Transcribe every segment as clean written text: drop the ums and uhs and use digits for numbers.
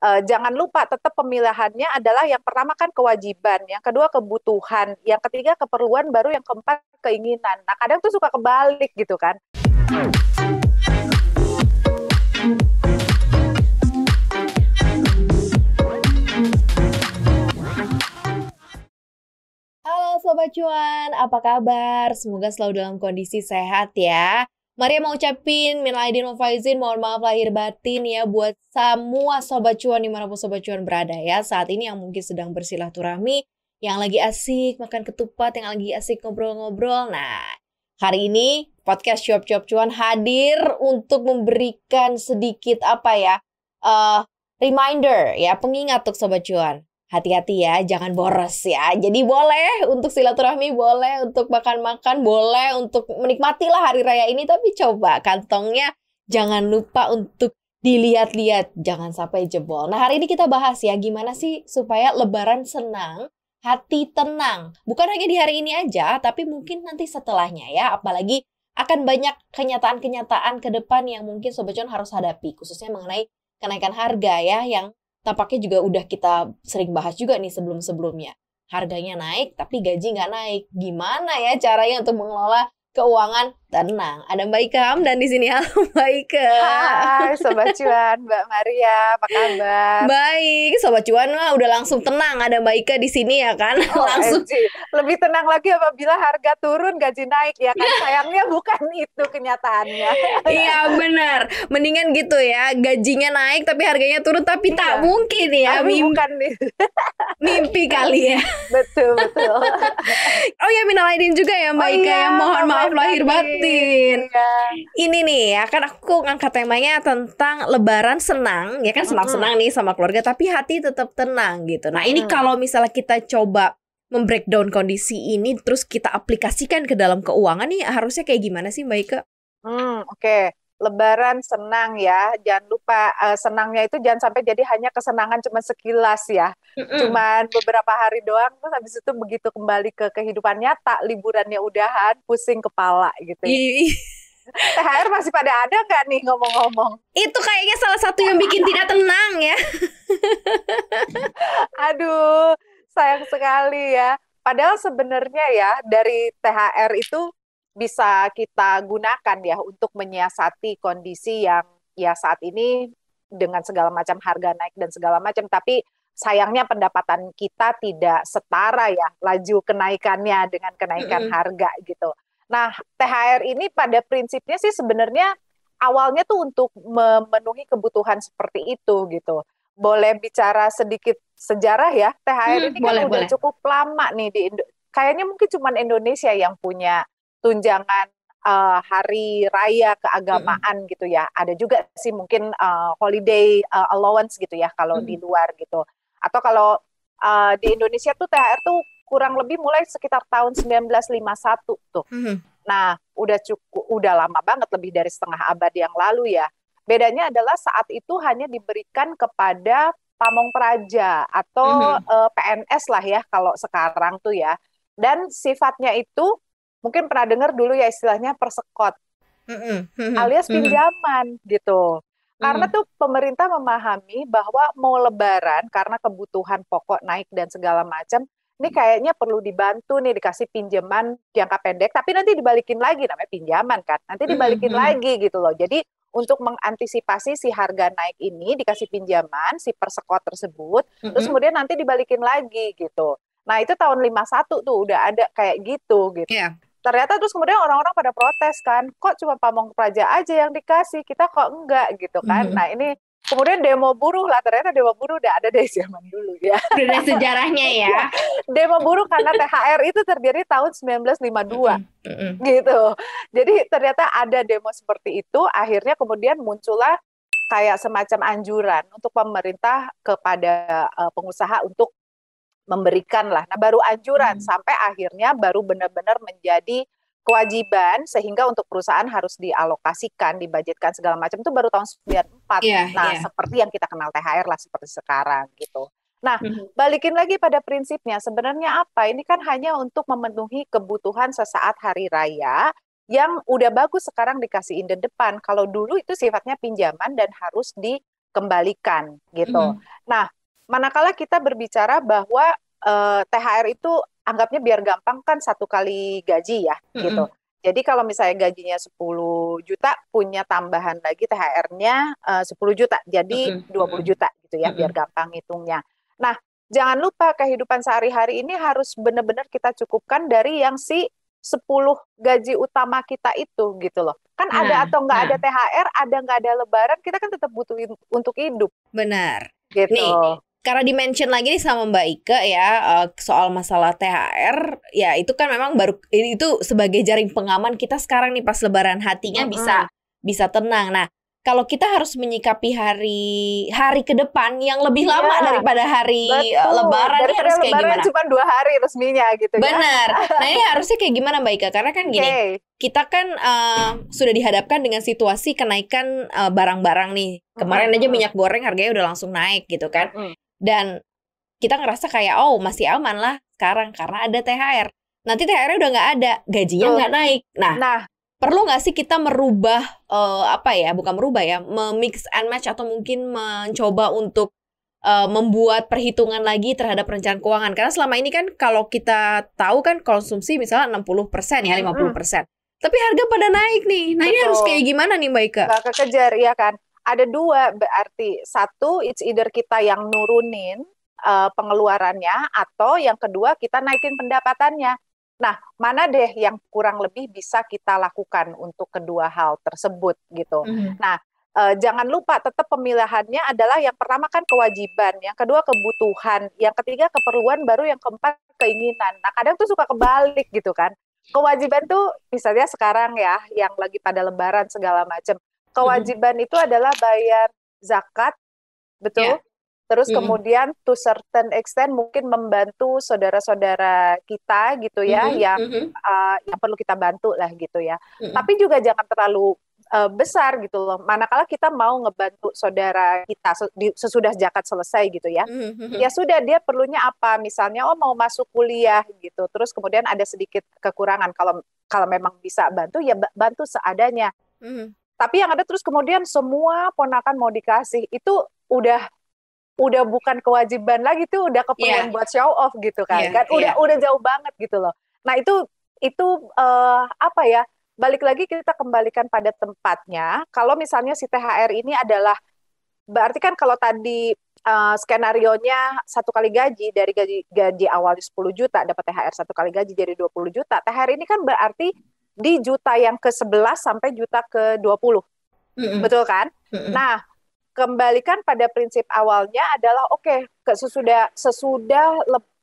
jangan lupa tetap pemilihannya adalah yang pertama kan kewajiban, yang kedua kebutuhan, yang ketiga keperluan, baru yang keempat keinginan. Nah, kadang tuh suka kebalik gitu kan. Halo Sobat Cuan, apa kabar? Semoga selalu dalam kondisi sehat ya. Maria mau ucapin minal aidin wal faizin, mohon maaf lahir batin ya buat semua Sobat Cuan dimanapun Sobat Cuan berada ya. Saat ini yang mungkin sedang bersilaturahmi, yang lagi asik makan ketupat, yang lagi asik ngobrol-ngobrol. Nah, hari ini podcast Cuap-Cuap Cuan hadir untuk memberikan sedikit eh, reminder ya, pengingat untuk Sobat Cuan. Hati-hati ya, jangan boros ya. Jadi boleh untuk silaturahmi, boleh untuk makan-makan, boleh untuk menikmatilah hari raya ini. Tapi coba kantongnya jangan lupa untuk dilihat-lihat. Jangan sampai jebol. Nah, hari ini kita bahas ya, gimana sih supaya lebaran senang, hati tenang. Bukan hanya di hari ini aja, tapi mungkin nanti setelahnya ya. Apalagi akan banyak kenyataan-kenyataan ke depan yang mungkin Sobat Cuan harus hadapi. Khususnya mengenai kenaikan harga ya, yang tampaknya juga udah kita sering bahas juga nih sebelum-sebelumnya. Harganya naik, tapi gaji nggak naik. Gimana ya caranya untuk mengelola keuangan tenang? Ada Mbak Ika dan di sini. Halo Mbak Ika. Hai Sobat Cuan, Mbak Maria, apa kabar? Baik, Sobat Cuan mah udah langsung tenang. Ada Mbak Ika di sini ya kan? Langsung. OMG, lebih tenang lagi apabila harga turun, gaji naik ya kan? Sayangnya bukan itu kenyataannya. Iya benar. Mendingan gitu ya. Gajinya naik tapi harganya turun. Tapi tak Iya, mungkin ya. tapi bukan itu. Mimpi kali ya. Betul, betul. Oh ya, minal aidin juga ya Mbak Oh Ika iya, ya. Mohon maaf lahir batin. Iya. Ini nih ya, kan aku ngangkat temanya tentang lebaran senang. Ya kan senang-senang nih sama keluarga, tapi hati tetap tenang gitu. Nah ini kalau misalnya kita coba membreakdown kondisi ini, terus kita aplikasikan ke dalam keuangan nih, harusnya kayak gimana sih Mbak Ika? Oke. Lebaran senang ya, jangan lupa senangnya itu jangan sampai jadi hanya kesenangan cuma sekilas ya, cuman beberapa hari doang, terus habis itu begitu kembali ke kehidupan nyata, liburannya udahan, pusing kepala gitu ya. Ih, THR masih pada ada nggak nih ngomong-ngomong? itu kayaknya salah satu yang bikin tidak tenang ya. Aduh, sayang sekali ya. Padahal sebenarnya ya dari THR itu bisa kita gunakan ya untuk menyiasati kondisi yang ya saat ini dengan segala macam harga naik dan segala macam. Tapi sayangnya pendapatan kita tidak setara ya laju kenaikannya dengan kenaikan harga gitu. Nah, THR ini pada prinsipnya sih sebenarnya awalnya tuh untuk memenuhi kebutuhan seperti itu gitu. Boleh bicara sedikit sejarah ya, THR ini kan udah Boleh. cukup lama nih kayaknya mungkin cuma Indonesia yang punya tunjangan hari raya keagamaan gitu ya. Ada juga sih mungkin holiday allowance gitu ya kalau di luar gitu. Atau kalau di Indonesia tuh THR tuh kurang lebih mulai sekitar tahun 1951 tuh. Nah, udah lama banget, lebih dari setengah abad yang lalu ya. Bedanya adalah saat itu hanya diberikan kepada pamong praja atau PNS lah ya kalau sekarang tuh ya. Dan sifatnya itu mungkin pernah dengar dulu ya istilahnya persekot alias pinjaman gitu. Karena tuh pemerintah memahami bahwa mau lebaran karena kebutuhan pokok naik dan segala macam, ini kayaknya perlu dibantu nih dikasih pinjaman jangka pendek, tapi nanti dibalikin lagi namanya pinjaman kan, nanti dibalikin lagi gitu loh. Jadi untuk mengantisipasi si harga naik ini dikasih pinjaman si persekot tersebut, terus kemudian nanti dibalikin lagi gitu. Nah itu tahun 51 tuh udah ada kayak gitu gitu. Iya. Ternyata terus kemudian orang-orang pada protes kan, kok cuma pamong praja aja yang dikasih, kita kok enggak gitu kan. Nah ini kemudian demo buruh lah, ternyata demo buruh udah ada dari zaman dulu ya. Udah ada sejarahnya ya. Demo buruh karena THR itu terjadi tahun 1952 gitu. Jadi ternyata ada demo seperti itu, akhirnya kemudian muncullah kayak semacam anjuran untuk pemerintah kepada pengusaha untuk memberikan lah. Nah, baru anjuran sampai akhirnya baru benar-benar menjadi kewajiban sehingga untuk perusahaan harus dialokasikan, dibudgetkan segala macam itu baru tahun 94. Nah, seperti yang kita kenal THR lah seperti sekarang gitu. Nah, balikin lagi pada prinsipnya, sebenarnya apa? Ini kan hanya untuk memenuhi kebutuhan sesaat hari raya yang udah bagus sekarang dikasihin di depan. Kalau dulu itu sifatnya pinjaman dan harus di dikembalikan gitu. Mhm. Nah, manakala kita berbicara bahwa THR itu anggapnya biar gampang kan 1 kali gaji ya gitu. Mhm. Jadi kalau misalnya gajinya 10 juta, punya tambahan lagi THR-nya 10 juta, jadi Mhm. 20 juta gitu ya, biar Mhm. gampang hitungnya. Nah, jangan lupa kehidupan sehari-hari ini harus benar-benar kita cukupkan dari yang si 10 gaji utama kita itu gitu loh. Kan ada Nah, atau nggak nah, ada THR, ada nggak ada lebaran, kita kan tetap butuh untuk hidup benar. gitu. Nih, karena di-mention lagi nih sama Mbak Ike ya, soal masalah THR, ya itu kan memang baru itu sebagai jaring pengaman kita sekarang nih pas lebaran, hatinya bisa Mm-mm. bisa tenang. Nah, kalau kita harus menyikapi hari ke depan yang lebih lama Iya, daripada hari betul. lebaran, ini Daripada harus kayak lebaran gimana? cuma 2 hari resminya gitu ya. Benar. Nah, ini harusnya kayak gimana Mbak Ika? Karena kan gini, Oke. kita kan sudah dihadapkan dengan situasi kenaikan barang-barang nih. Kemarin aja Mm-mm, minyak goreng harganya udah langsung naik gitu kan. mm-mm. Dan kita ngerasa kayak, oh masih aman lah sekarang karena ada THR. Nanti THR-nya udah nggak ada, gajinya Tuh. nggak naik. Nah, Nah, perlu nggak sih kita merubah, apa ya, bukan merubah ya, mix and match atau mungkin mencoba untuk membuat perhitungan lagi terhadap perencanaan keuangan. Karena selama ini kan kalau kita tahu kan konsumsi misalnya 60% ya, mm-mm, 50%. Tapi harga pada naik nih. Nah ini harus kayak betul. gimana nih Mbak Ika? Nggak kekejar, ya kan? Ada dua berarti. Satu, it's either kita yang nurunin pengeluarannya, atau yang kedua kita naikin pendapatannya. Nah, mana deh yang kurang lebih bisa kita lakukan untuk kedua hal tersebut gitu. Mhm. Nah, jangan lupa tetap pemilihannya adalah yang pertama kan kewajiban, yang kedua kebutuhan, yang ketiga keperluan, baru yang keempat keinginan. Nah, kadang tuh suka kebalik gitu kan. Kewajiban tuh misalnya sekarang ya, yang lagi pada lebaran segala macam. Mhm. Kewajiban itu adalah bayar zakat, Ya. betul? Terus Mhm. kemudian to certain extent mungkin membantu saudara-saudara kita gitu ya, Mhm. Mhm. yang perlu kita bantu lah gitu ya. Mhm. Tapi juga jangan terlalu besar gitu loh. Manakala kita mau ngebantu saudara kita sesudah zakat selesai gitu ya. Mhm. Ya Mhm. sudah, dia perlunya apa? Misalnya, oh mau masuk kuliah gitu. Terus kemudian ada sedikit kekurangan. Kalau kalau memang bisa bantu, ya bantu seadanya. Mhm. Tapi yang ada terus kemudian semua ponakan mau dikasih, itu udah udah bukan kewajiban lagi, tuh udah keperluan Iya. buat show off gitu kan. Iya. Kan Iya. udah jauh banget gitu loh. Nah, itu apa ya? Balik lagi kita kembalikan pada tempatnya. Kalau misalnya si THR ini adalah, berarti kan kalau tadi skenarionya 1 kali gaji, dari gaji awalnya 10 juta dapat THR 1 kali gaji jadi 20 juta. THR ini kan berarti di juta yang ke-11 sampai juta ke-20. Mhm. Betul kan? Mhm. Nah, kembalikan pada prinsip awalnya adalah oke, sesudah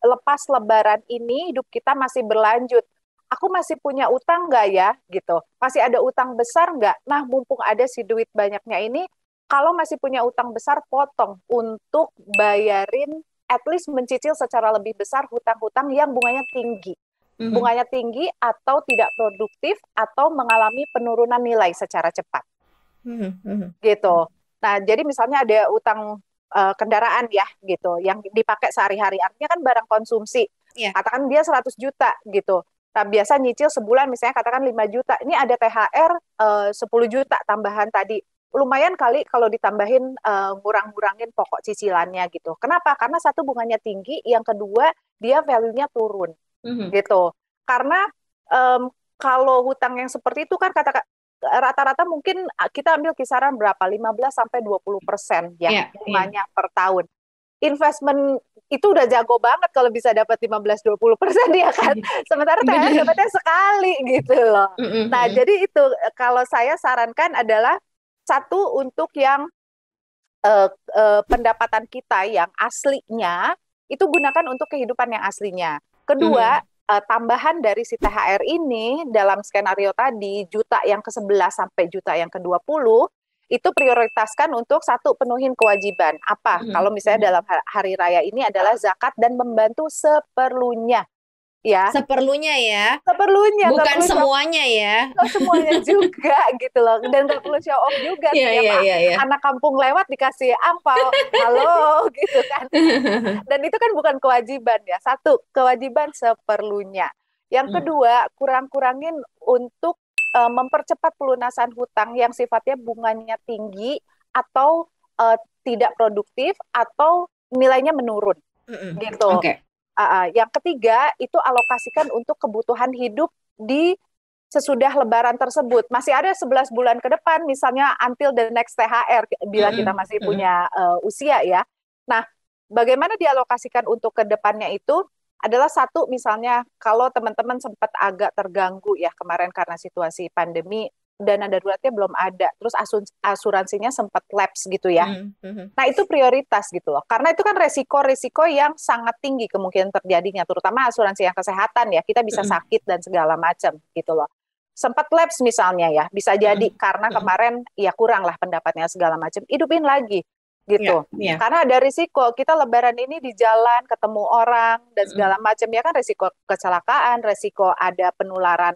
lepas lebaran ini hidup kita masih berlanjut. Aku masih punya utang nggak ya gitu? Masih ada utang besar nggak? Nah, mumpung ada si duit banyaknya ini, kalau masih punya utang besar, potong untuk bayarin, at least mencicil secara lebih besar hutang-hutang yang bunganya tinggi. Mhm. Bunganya tinggi atau tidak produktif atau mengalami penurunan nilai secara cepat Mhm. Mhm. gitu. Nah, jadi misalnya ada utang kendaraan ya gitu, yang dipakai sehari-hari, artinya kan barang konsumsi. Iya. Katakan dia 100 juta gitu. Nah, biasa nyicil sebulan misalnya katakan 5 juta. Ini ada THR 10 juta tambahan tadi. Lumayan kali kalau ditambahin ngurang-ngurangin pokok cicilannya gitu. Kenapa? Karena satu, bunganya tinggi, yang kedua dia value-nya turun Mhm. gitu. Karena kalau hutang yang seperti itu kan rata-rata mungkin kita ambil kisaran berapa? 15-20% ya Iya. Iya. bunganya per tahun. Investment itu udah jago banget kalau bisa dapat 15-20% ya kan. Iya. Sementara THR Bener. dapatnya sekali gitu loh. Mhm. Nah, Mhm. jadi itu kalau saya sarankan adalah satu, untuk yang pendapatan kita yang aslinya itu gunakan untuk kehidupan yang aslinya. Kedua, Mhm. tambahan dari si THR ini dalam skenario tadi, juta yang ke-11 sampai juta yang ke-20, itu prioritaskan untuk satu, penuhin kewajiban. Apa? Mhm. Kalau misalnya Mhm. dalam hari raya ini adalah zakat dan membantu seperlunya, ya. Seperlunya ya, Seperlunya, nggak bukan perlu semuanya ya. semuanya juga gitu loh, dan nggak perlu show off juga, Iya, setiap iya, iya, iya. anak kampung lewat dikasih angpau, halo gitu kan. Dan itu kan bukan kewajiban ya. Satu, kewajiban seperlunya. Yang Hmm. kedua, kurang-kurangin untuk mempercepat pelunasan hutang yang sifatnya bunganya tinggi atau tidak produktif atau nilainya menurun gitu. Oke. Yang ketiga itu alokasikan untuk kebutuhan hidup di sesudah Lebaran tersebut. Masih ada 11 bulan ke depan, misalnya until the next THR, bila kita masih punya usia ya. Nah, bagaimana dialokasikan untuk ke depannya itu adalah satu, misalnya kalau teman-teman sempat agak terganggu ya kemarin karena situasi pandemi, dana daruratnya belum ada, terus asuransinya sempat lapse gitu ya. Nah, itu prioritas gitu loh. Karena itu kan resiko-resiko yang sangat tinggi kemungkinan terjadinya, terutama asuransi yang kesehatan ya. Kita bisa sakit dan segala macam gitu loh. Sempat lapse misalnya ya, bisa jadi karena kemarin ya kurang lah pendapatnya segala macam. Hidupin lagi gitu. Karena ada risiko kita Lebaran ini di jalan ketemu orang dan segala macam ya kan, risiko kecelakaan, risiko ada penularan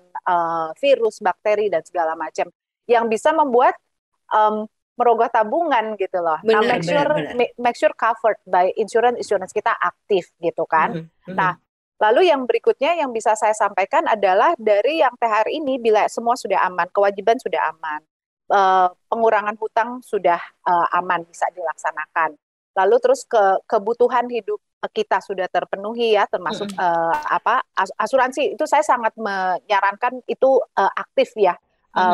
virus, bakteri dan segala macam yang bisa membuat merogoh tabungan gitu loh. Nah, make sure covered by insurance kita aktif gitu kan. Nah, lalu yang berikutnya yang bisa saya sampaikan adalah dari yang THR ini, bila semua sudah aman, kewajiban sudah aman, pengurangan hutang sudah aman, bisa dilaksanakan. Lalu terus kebutuhan hidup kita sudah terpenuhi ya, termasuk asuransi itu saya sangat menyarankan itu aktif ya,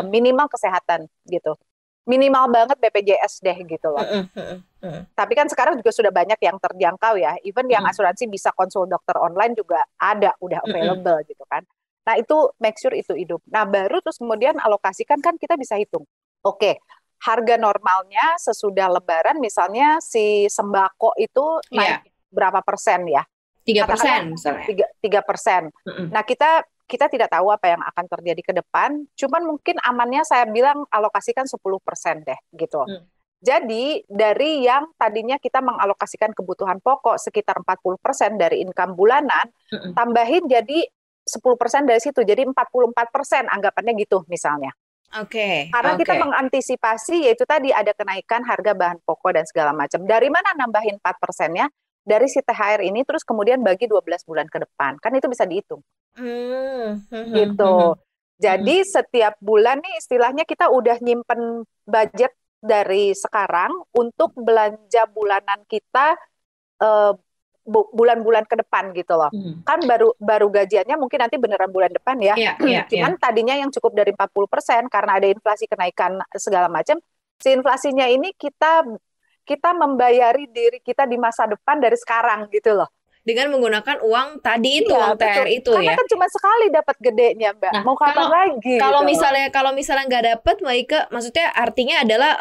minimal kesehatan gitu. Minimal banget BPJS deh gitu loh. Tapi kan sekarang juga sudah banyak yang terjangkau ya. Even yang asuransi bisa konsul dokter online juga ada, udah available gitu kan. Nah, itu make sure itu hidup. Nah, baru terus kemudian alokasikan, kan kita bisa hitung. Oke, harga normalnya sesudah Lebaran misalnya si sembako itu naik berapa persen ya? 3% misalnya. 3%. Nah, kita tidak tahu apa yang akan terjadi ke depan, cuman mungkin amannya saya bilang alokasikan 10% deh gitu. Jadi dari yang tadinya kita mengalokasikan kebutuhan pokok sekitar 40% dari income bulanan, tambahin jadi 10% dari situ, jadi 44% anggapannya gitu misalnya. Karena kita mengantisipasi yaitu tadi ada kenaikan harga bahan pokok dan segala macam. Dari mana nambahin 4%-nya? Dari si THR ini, terus kemudian bagi 12 bulan ke depan. Kan itu bisa dihitung. Gitu. Jadi setiap bulan nih istilahnya kita udah nyimpen budget dari sekarang untuk belanja bulanan kita bulan-bulan ke depan gitu loh. Kan baru gajiannya mungkin nanti beneran bulan depan ya. Cuman tadinya yang cukup dari 40% karena ada inflasi kenaikan segala macam. Si inflasinya ini kita membayari diri kita di masa depan dari sekarang gitu loh. Dengan menggunakan uang tadi itu, uang THR itu karena ya. Kan cuma sekali dapat gedenya, Mbak. Mau kapan lagi? Kalau misalnya nggak dapat, Mbak Ike, maksudnya artinya adalah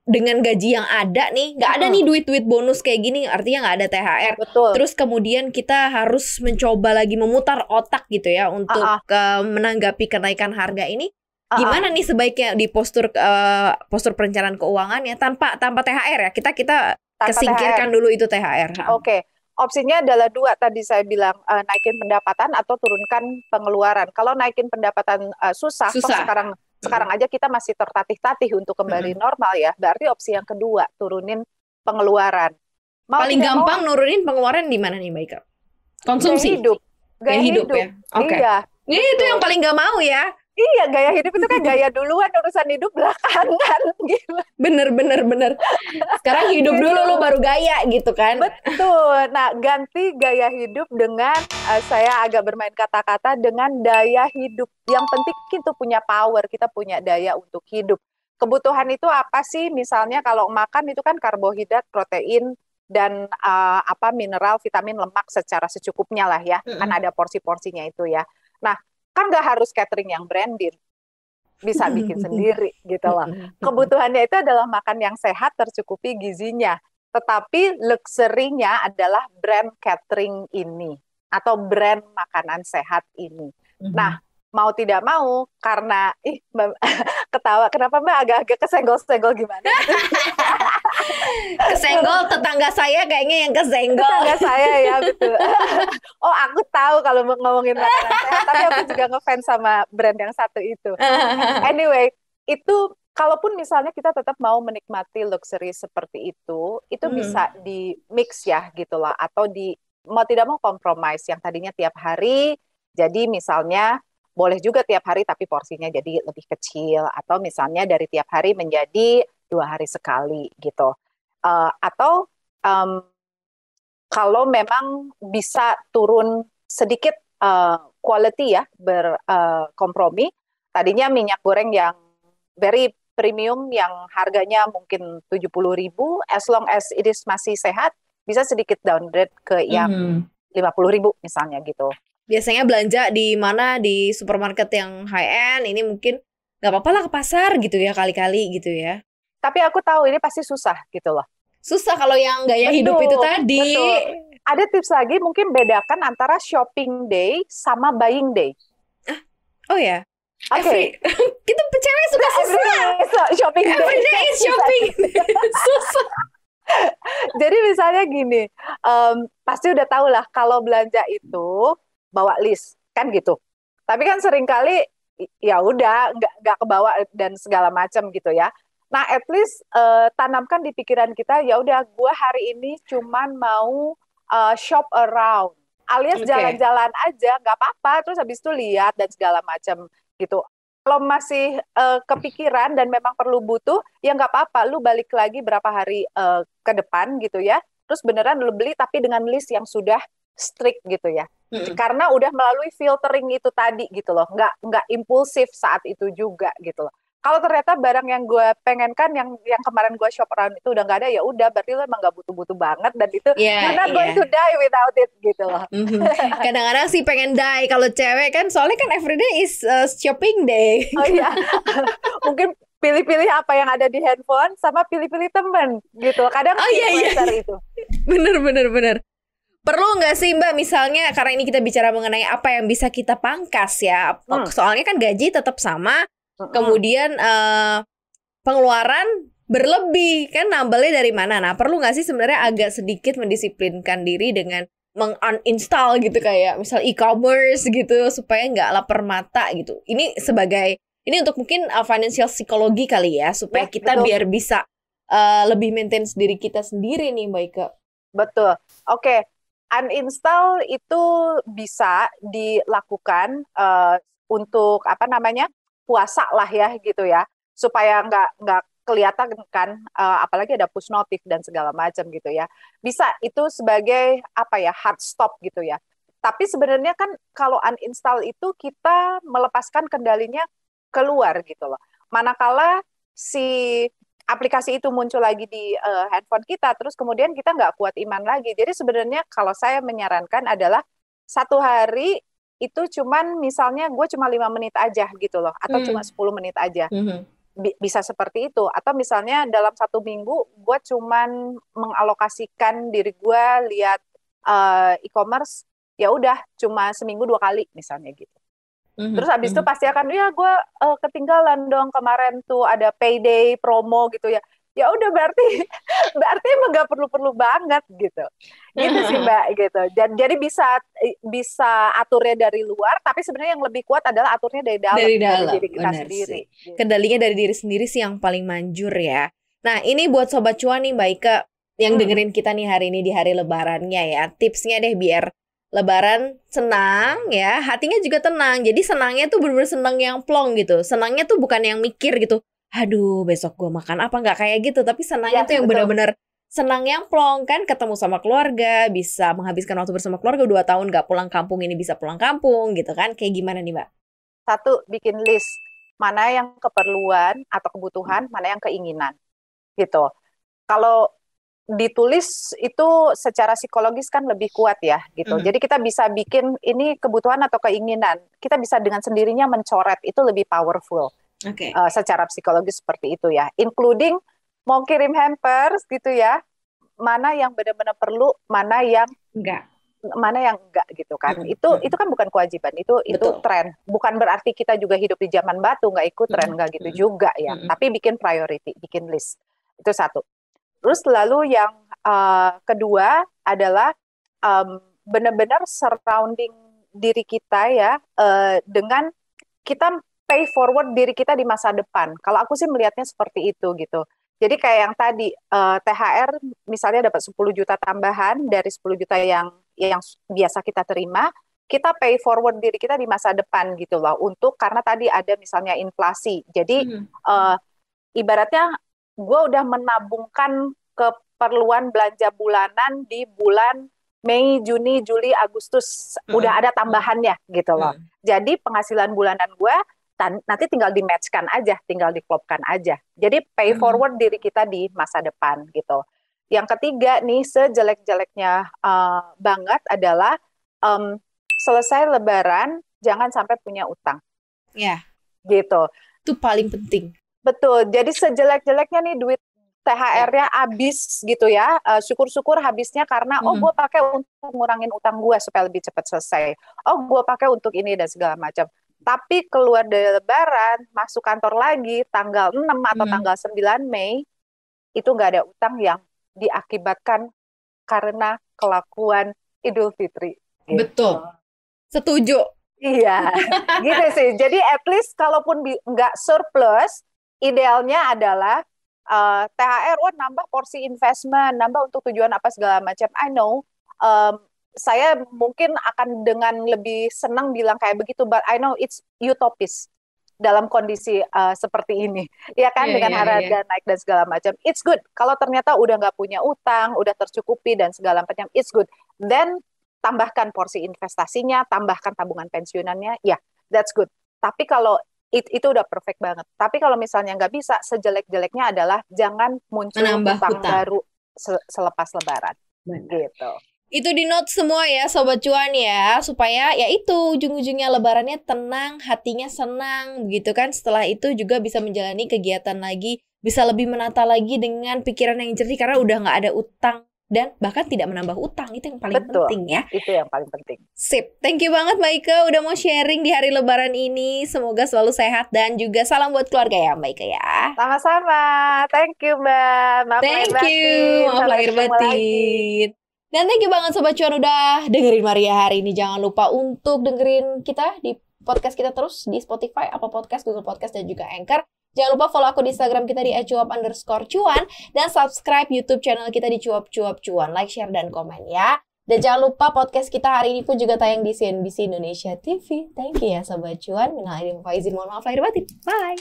dengan gaji yang ada nih, nggak ada nih duit bonus kayak gini, artinya nggak ada THR. Betul. Terus kemudian kita harus mencoba lagi memutar otak gitu ya untuk menanggapi kenaikan harga ini. Gimana nih sebaiknya di postur perencanaan keuangannya tanpa THR ya? Kita kesingkirkan dulu itu THR. Oke. Opsinya adalah dua, tadi saya bilang naikin pendapatan atau turunkan pengeluaran. Kalau naikin pendapatan susah. Sekarang aja kita masih tertatih-tatih untuk kembali normal ya. Berarti opsi yang kedua, turunin pengeluaran. Paling gampang nurunin pengeluaran di mana nih, Mbak Ika? Konsumsi. Gaya hidup ya. Iya. Ini itu yang paling gak mau ya. Iya, gaya hidup itu kan gaya duluan, urusan hidup belakangan gitu. Bener. Sekarang hidup dulu lu baru gaya gitu kan. Betul. Nah, ganti gaya hidup dengan saya agak bermain kata-kata dengan daya hidup. Yang penting kita punya power, kita punya daya untuk hidup. Kebutuhan itu apa sih? Misalnya kalau makan itu kan karbohidrat, protein, dan mineral, vitamin, lemak secara secukupnya lah ya. Kan ada porsi-porsinya itu ya. Nah, kan nggak harus catering yang branded, bisa bikin sendiri gitu loh. Kebutuhannya itu adalah makan yang sehat, tercukupi gizinya. Tetapi luxury-nya adalah brand catering ini atau brand makanan sehat ini. Nah, mau tidak mau karena ketawa, kenapa Mbak agak-agak kesenggol-senggol gimana? Kesenggol tetangga saya kayaknya yang kesenggol. Tetangga saya ya, betul. Oh, aku tahu kalau ngomongin makanan sehat, tapi aku juga ngefans sama brand yang satu itu. Anyway, itu kalaupun misalnya kita tetap mau menikmati luxury seperti itu bisa di mix ya gitu lah, atau mau tidak mau compromise yang tadinya tiap hari, jadi misalnya boleh juga tiap hari tapi porsinya jadi lebih kecil, atau misalnya dari tiap hari menjadi 2 hari sekali gitu. Atau um, kalau memang bisa turun sedikit quality ya, berkompromi. Tadinya minyak goreng yang very premium yang harganya mungkin 70.000, as long as it is masih sehat, bisa sedikit downgrade ke yang 50.000 misalnya gitu. Biasanya belanja di mana, di supermarket yang high end, ini mungkin nggak apa-apa lah ke pasar gitu ya, kali-kali gitu ya. Tapi aku tahu ini pasti susah gitu loh. Susah kalau yang gaya hidup itu tadi. Betul. Ada tips lagi, mungkin bedakan antara shopping day sama buying day. Oh ya, Oke. kita cewek suka susah. Shopping day. Every day is shopping. Susah. Jadi misalnya gini, pasti udah tahu lah kalau belanja itu bawa list kan gitu. Tapi kan seringkali ya udah nggak kebawa dan segala macam gitu ya. Nah, at least tanamkan di pikiran kita, ya udah gue hari ini cuman mau shop around, alias jalan-jalan aja, nggak apa-apa. Terus habis itu lihat dan segala macam gitu. Kalau masih kepikiran dan memang perlu butuh, ya nggak apa-apa. Lu balik lagi berapa hari ke depan gitu ya. Terus beneran lu beli tapi dengan list yang sudah strict gitu ya. Karena udah melalui filtering itu tadi gitu loh. Nggak impulsif saat itu juga gitu loh. Kalau ternyata barang yang gue pengen kan, yang kemarin gue shop around itu udah nggak ada, ya udah berarti lo emang nggak butuh-butuh banget, dan itu you're not going to die without it gitu loh. Kadang-kadang sih pengen die kalau cewek kan, soalnya kan everyday is shopping day. Oh iya, mungkin pilih-pilih apa yang ada di handphone sama pilih-pilih temen gitu. Kadang influencer itu. Bener. Perlu nggak sih Mbak, misalnya karena ini kita bicara mengenai apa yang bisa kita pangkas ya, soalnya kan gaji tetap sama. Kemudian pengeluaran berlebih kan, nambelnya dari mana? Nah, perlu nggak sih sebenarnya agak sedikit mendisiplinkan diri dengan meng-uninstall gitu, kayak misal e-commerce gitu, supaya nggak lapar mata gitu. Ini untuk mungkin financial psikologi kali ya, supaya kita biar bisa lebih maintain diri kita sendiri nih Mbak Ika. Betul. Oke. Uninstall itu bisa dilakukan untuk puasa lah ya gitu ya, supaya nggak kelihatan kan, apalagi ada push notif dan segala macam gitu ya. Bisa itu sebagai hard stop gitu ya. Tapi sebenarnya kan kalau uninstall itu kita melepaskan kendalinya keluar gitu loh. Manakala si aplikasi itu muncul lagi di handphone kita, terus kemudian kita nggak kuat iman lagi. Jadi sebenarnya kalau saya menyarankan adalah satu hari itu cuman misalnya gue cuma 5 menit aja gitu loh, atau cuma 10 menit aja. Bisa seperti itu. Atau misalnya dalam 1 minggu gue cuman mengalokasikan diri gue lihat e-commerce, ya udah cuma seminggu 2 kali misalnya gitu. Terus abis itu pasti akan, ya gue ketinggalan dong kemarin tuh ada payday promo gitu ya. Ya udah berarti emang gak perlu banget gitu. Gitu sih Mbak gitu. Jadi bisa aturnya dari luar, tapi sebenarnya yang lebih kuat adalah aturnya dari dalam diri kita sendiri. Gitu. Kendalinya dari diri sendiri sih yang paling manjur ya. Nah, ini buat Sobat Cuan nih Mbak Ika yang dengerin kita nih hari ini di hari lebarannya ya. Tipsnya deh biar Lebaran senang ya, hatinya juga tenang. Jadi senangnya tuh bener-bener senang yang plong gitu. Senangnya tuh bukan yang mikir gitu, aduh besok gue makan apa, nggak kayak gitu. Tapi senangnya tuh yang bener-bener senang yang plong kan, ketemu sama keluarga, bisa menghabiskan waktu bersama keluarga. 2 tahun gak pulang kampung, ini bisa pulang kampung gitu kan. Kayak gimana nih Mbak? 1, bikin list. Mana yang keperluan atau kebutuhan, mana yang keinginan gitu. Kalau ditulis itu secara psikologis kan lebih kuat ya gitu. Jadi kita bisa bikin ini kebutuhan atau keinginan. Kita bisa dengan sendirinya mencoret, itu lebih powerful. Secara psikologis seperti itu ya. Including mau kirim hampers gitu ya. Mana yang benar-benar perlu, mana yang enggak gitu kan. Itu kan bukan kewajiban, itu tren. Bukan berarti kita juga hidup di zaman batu nggak ikut tren, nggak gitu juga ya. Tapi bikin priority, bikin list. Itu 1. Terus lalu yang kedua adalah benar-benar surrounding diri kita ya, dengan kita pay forward diri kita di masa depan. Kalau aku sih melihatnya seperti itu gitu. Jadi kayak yang tadi THR misalnya dapat 10 juta tambahan dari 10 juta yang biasa kita terima, kita pay forward diri kita di masa depan gitu loh, untuk karena tadi ada misalnya inflasi. Jadi ibaratnya gue udah menabungkan ke keperluan belanja bulanan di bulan Mei, Juni, Juli, Agustus. Udah ada tambahannya gitu loh. Jadi penghasilan bulanan gue nanti tinggal di-match-kan aja, tinggal diklopkan aja. Jadi pay forward diri kita di masa depan gitu. Yang ketiga nih, sejelek-jeleknya banget adalah selesai Lebaran, jangan sampai punya utang. Ya. Gitu. Itu paling penting. Betul. Jadi sejelek-jeleknya nih duit THR-nya habis gitu ya. Syukur-syukur habisnya karena gue pakai untuk ngurangin utang gue supaya lebih cepat selesai. Gue pakai untuk ini dan segala macam. Tapi keluar dari Lebaran, masuk kantor lagi tanggal 6 atau tanggal 9 Mei, itu nggak ada utang yang diakibatkan karena kelakuan Idul Fitri. Gitu. Betul. Setuju. Iya, gitu sih. Jadi at least kalaupun nggak surplus, idealnya adalah THR, nambah porsi investment, nambah untuk tujuan apa segala macam. I know, saya mungkin akan dengan lebih senang bilang kayak begitu, but I know it's utopis dalam kondisi seperti ini, ya kan, dengan harga naik dan segala macam. It's good kalau ternyata udah nggak punya utang, udah tercukupi dan segala macam. It's good. Then tambahkan porsi investasinya, tambahkan tabungan pensiunannya, ya, that's good. Tapi kalau itu udah perfect banget. Tapi kalau misalnya nggak bisa, sejelek-jeleknya adalah jangan muncul utang baru selepas Lebaran. Gitu. Itu di note semua ya Sobat Cuan ya, supaya ya itu ujung-ujungnya Lebarannya tenang, hatinya senang, begitu kan. Setelah itu juga bisa menjalani kegiatan lagi, bisa lebih menata lagi dengan pikiran yang jernih karena udah nggak ada utang dan bahkan tidak menambah utang. Itu yang paling penting ya. Itu yang paling penting. Sip, thank you banget Mbak Ike udah mau sharing di hari Lebaran ini. Semoga selalu sehat dan juga salam buat keluarga ya Mbak Ike ya. Sama-sama, thank you Mbak. Thank you, maaf lahir batin. Dan thank you banget Sobat Cuan udah dengerin Maria hari ini. Jangan lupa untuk dengerin kita di podcast kita terus di Spotify, Apple Podcast, Google Podcast, dan juga Anchor. Jangan lupa follow aku di Instagram kita di @cuap_cuan dan subscribe YouTube channel kita di cuap_cuan. Like, share, dan komen ya. Dan jangan lupa podcast kita hari ini pun juga tayang di CNBC Indonesia TV. Thank you ya Sobat Cuan. Minal aidin wal faizin, mohon maaf lahir batin. Bye.